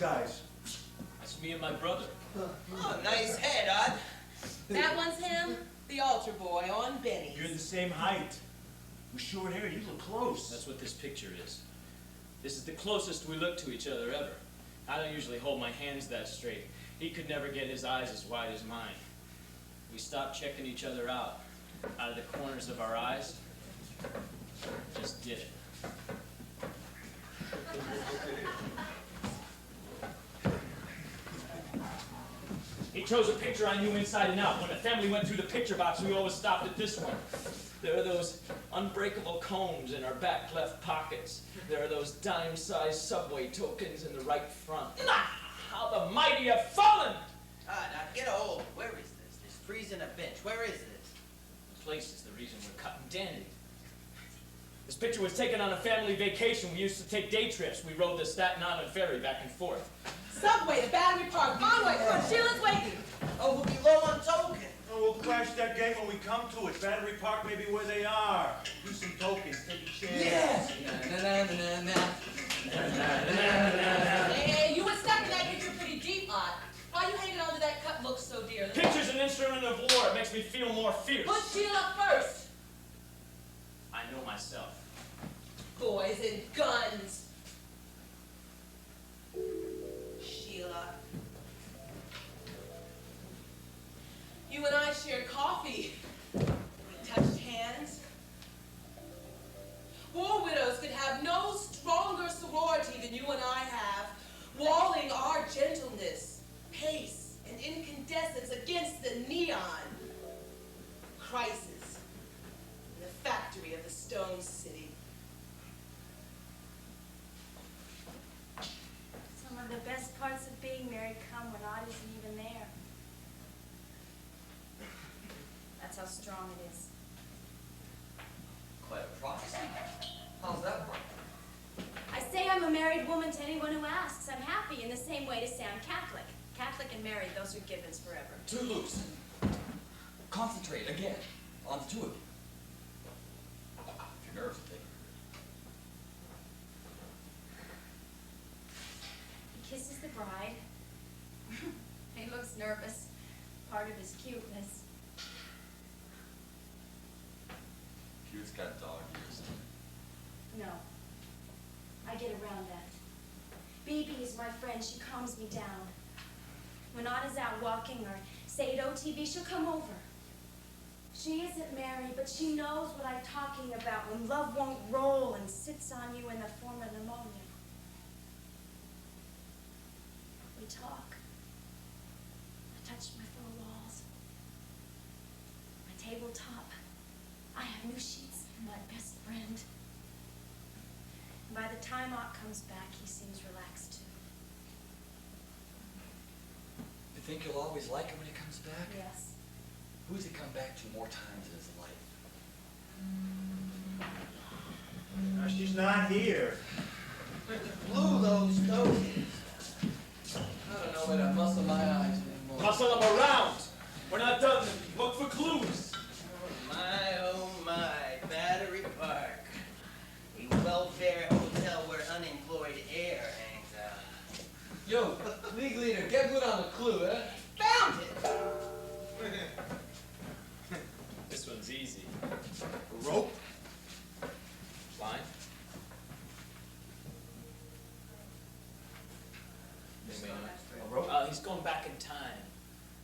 guys? That's me and my brother. Oh, nice head, Odd. That one's him, the altar boy on Benny's. You're the same height. With short hair, you look close. That's what this picture is. This is the closest we look to each other ever. I don't usually hold my hands that straight. He could never get his eyes as wide as mine. We stopped checking each other out of the corners of our eyes. Just did it. He chose a picture I knew inside and out. When the family went through the picture box, we always stopped at this one. There are those unbreakable combs in our back left pockets. There are those dime-sized subway tokens in the right front. How the mighty have fallen! Ah, now get a hold. Where is this? This freezing a bench. Where is this? The place is the reason we're cutting dandy. This picture was taken on a family vacation. We used to take day trips. We rode the Staten Island ferry back and forth. Subway to Battery Park, Conway, come on, Sheila's waiting. Oh, we'll be low on token. Oh, we'll crash that gate when we come to it. Battery Park may be where they are. Do some tokens, take a chance. Hey, you were stuck in that picture pretty deep, Odd. Why you hanging on to that cut looks so dear? Picture's an instrument of war. It makes me feel more fierce. Put Sheila first. I know myself. Boys and guns. Sheila. You and I shared coffee. We touched hands. War widows could have no stronger sorority than you and I have, walling our gentleness, pace, and incandescence against the neon. Crisis in the factory of the Stone City. Some of the best parts of being married come when Odd isn't even there. That's how strong it is. Quite a prophecy. How's that work? I say I'm a married woman to anyone who asks. I'm happy in the same way to say I'm Catholic. Catholic and married, those are givens forever. Too loose. Concentrate again on the two of you. If you're nervous, take it. He kisses the bride. He looks nervous. Part of his cuteness. Cute's got dog ears. No. I get around that. BB is my friend. She calms me down. When Anna's out walking or, say, at OTV, she'll come over. She isn't married, but she knows what I'm talking about when love won't roll and sits on you in the form of pneumonia. We talk. I touch my four walls. My tabletop. I have new sheets for my best friend. And by the time Ott comes back, he seems relaxed too. You think you'll always like it when he comes back? Yes. Who's he come back to more times in his life? She's not here. Blew those tokens. I don't know where to muscle my eyes anymore. Hustle them around. We're not done. Look for clues. Oh my, Battery Park. A welfare hotel where unemployed air hangs out. Yo, league leader, get good on the clue, eh? Found it! This one's easy. A rope? Line. A rope? He's going back in time.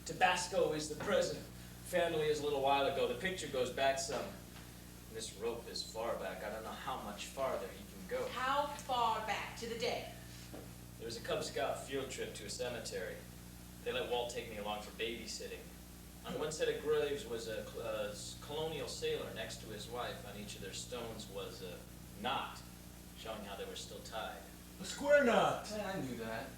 Tabasco is the present. Family is a little while ago. The picture goes back some. This rope is far back. I don't know how much farther he can go. How far back? To the day? There was a Cub Scout field trip to a cemetery. They let Walt take me along for babysitting. On one set of graves was a colonial sailor next to his wife. On each of their stones was a knot, showing how they were still tied. A square knot. Yeah, I knew that.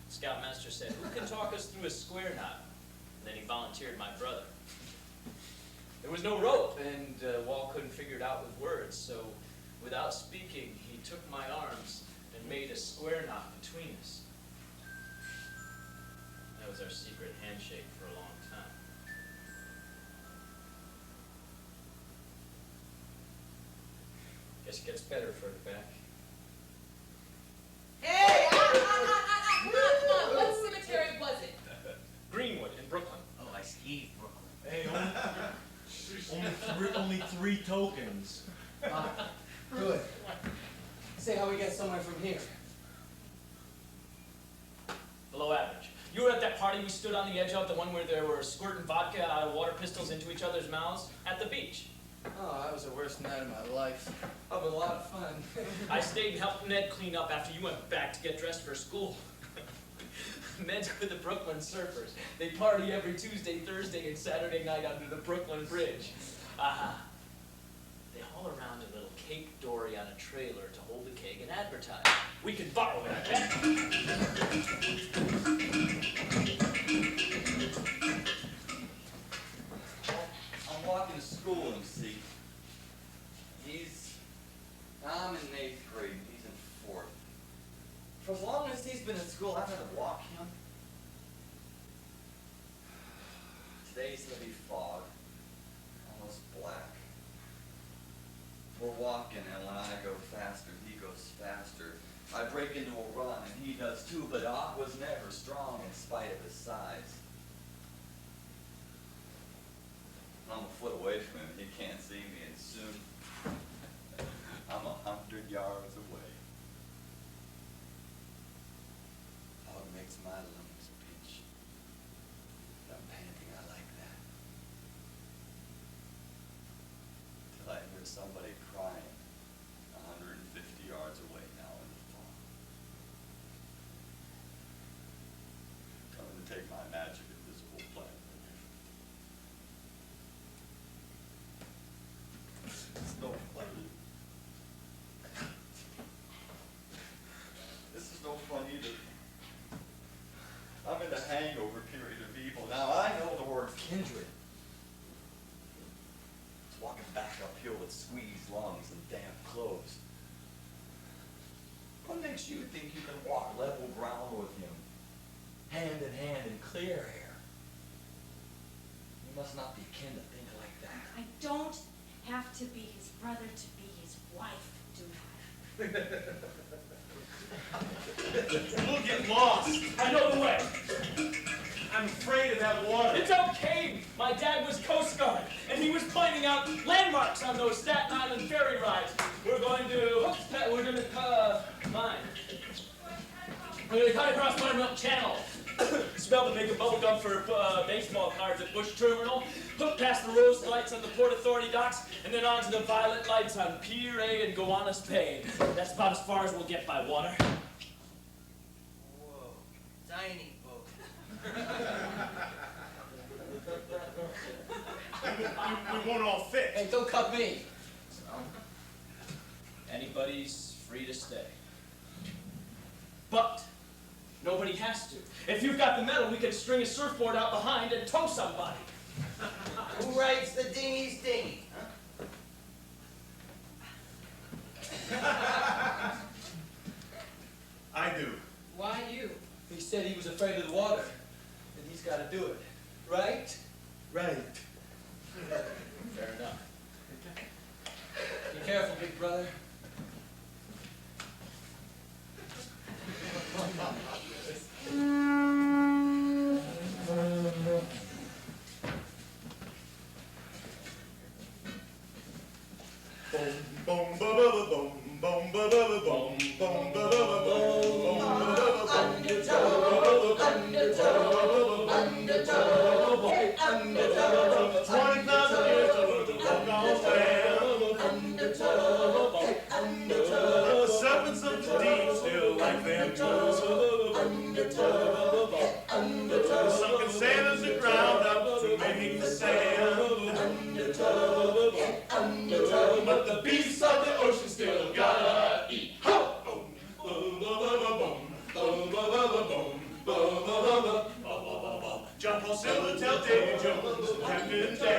Scoutmaster said, "Who can talk us through a square knot?" And then he volunteered my brother. There was no rope, and Walt couldn't figure it out with words, so without speaking, he took my arms and made a square knot between us. That was our secret handshake for a long time. Guess it gets better further back. Hey, Only three tokens. Good. Say how we get somewhere from here. Below average. You were at that party we stood on the edge of, the one where they were squirting vodka out of water pistols into each other's mouths? At the beach. Oh, that was the worst night of my life. That was a lot of fun. I stayed and helped Ned clean up after you went back to get dressed for school. Ned's with the Brooklyn Surfers. They party every Tuesday, Thursday, and Saturday night under the Brooklyn Bridge. They haul around a little cake dory on a trailer to hold a keg and advertise. We can borrow it, I bet. I'm walking to school, MC. I'm in 8th grade, he's in 4th. For as long as he's been in school, I've had to walk him. Today's gonna be fog, almost black. We're walking, and when I go faster, he goes faster. I break into a run, and he does too, but I was never strong in spite of his size. I'm a foot away from him, he can't see me, and soon I'm 100 yards away. Fog makes my lungs pinch. I'm panting, I like that. Till I hear somebody crying 150 yards away now in the fog. Coming to take my magic invisible planet away from me. It's no fun. This is no fun either. I'm in the hangover period of evil. Now I know the word kindred. It's walking back uphill with squeezed lungs and damp clothes. What makes you think you can walk level ground with him? Hand in hand in clear air. You must not be kin to think like that. I don't have to be his brother to be his wife, do I? We'll get lost. I know the way. I'm afraid of that water. It's okay. My dad was Coast Guard, and he was pointing out landmarks on those Staten Island ferry rides. We're going to mine. We're going to cut across Buttermilk Channel. Smell the big bubble gum for baseball cards at Bush Terminal. Hook past the rose lights on the Port Authority docks, and then on to the violet lights on Pier A and Gowanus Bay. That's about as far as we'll get by water. Whoa, tiny boat. We won't all fit. Hey, don't cut me. Anybody's free to stay. But nobody has to. If you've got the metal, we can string a surfboard out behind and tow somebody. Who rides the dinghy's dinghy, huh? I do. Why you? He said he was afraid of the water, and he's got to do it. Right? Right. Fair enough. Be careful, big brother. Boom, ba ba ba boom, boom, ba ba ba boom, boom, ba ba ba boom, boom, ba ba ba boom. Undertow, undertow, undertow, hey, undertow. 20,000 years of the walk on land. Undertow, hey, undertow. The serpents of the deep still like them too. Undertow, hey, undertow. Sunken sailors are ground up to make the sand. Undertow, hey, undertow. But the beasts of the ocean still gotta eat. Ho! Boom, boom, ba ba ba boom, boom, ba ba ba boom, boom, ba ba ba ba ba ba ba. John Paul Silver, tell Davy Jones, Captain Jack.